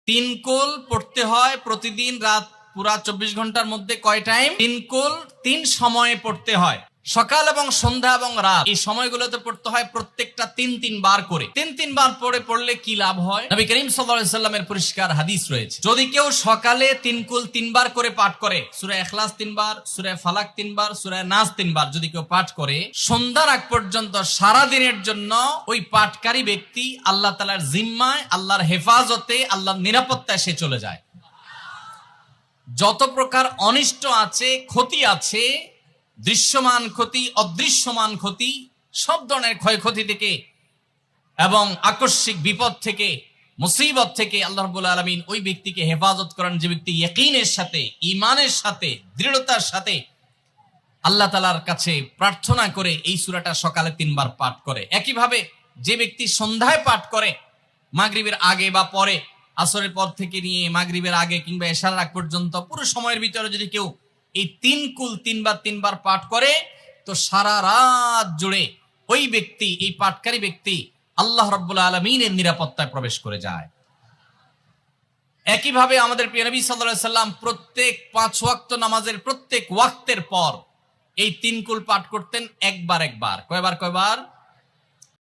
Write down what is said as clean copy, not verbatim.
তিন কুল পড়তে হয় প্রতিদিন রাত পুরা 24 ঘন্টার মধ্যে কয় টাইম? তিন কুল 3 সময়ে পড়তে হয়, সকাল এবং সন্ধ্যা এবং রাত। এই সময়গুলোতে পড়তে হয় প্রত্যেকটা 3 বার করে। 3 বার পড়লে কি লাভ হয়? নবী করিম সাল্লাল্লাহু আলাইহি সাল্লামের পরিষ্কার হাদিস রয়েছে, যদি কেউ সকালে 3 কুল 3 বার করে পাঠ করে, সূরা ইখলাস 3 বার, সূরা ফালাক 3 বার, সূরা নাস 3 বার যদি কেউ পাঠ করে, সন্ধ্যার আগ পর্যন্ত সারা দিনের জন্য ওই পাঠকারী ব্যক্তি আল্লাহ তাআলার জিম্মায়, আল্লাহর হেফাজতে, আল্লাহর নিরাপত্তায় সে চলে যায়। যত প্রকার অনিষ্ট আছে, ক্ষতি আছে, দৃশ্যমান ক্ষতি, অদৃশ্যমান ক্ষতি, সব ধরনের ক্ষয়ক্ষতি থেকে এবং আকস্মিক বিপদ থেকে, মুসিবত থেকে আল্লাহ রাব্বুল আলামিন ওই ব্যক্তিকে হেফাজত করেন, যে ব্যক্তি ইয়াকিনের সাথে, ঈমানের সাথে, দৃঢ়তার সাথে আল্লাহ তাআলার কাছে প্রার্থনা করে এই সূরাটা সকালে 3 বার পাঠ করে। একইভাবে যে ব্যক্তি সন্ধ্যায় পাঠ করে, মাগরিবের আগে বা পরে, আসরের পর থেকে নিয়ে মাগরিবের আগে কিংবা এশার আগ পর্যন্ত পুরো সময়ের ভিতরে যদি কেউ এই 3 কুল 3 বার পাঠ করে, তো সারা রাত জুড়ে ওই ব্যক্তি, এই পাঠকারী ব্যক্তি আল্লাহ রাব্বুল আলামিনের নিরাপত্তায় প্রবেশ করে যায়। একইভাবে আমাদের প্রিয় নবী সাল্লাল্লাহু আলাইহি সাল্লাম প্রত্যেক 5 ওয়াক্ত নামাজের প্রত্যেক ওয়াক্তের পর এই 3 কুল পাঠ করতেন একবার। কয়বার?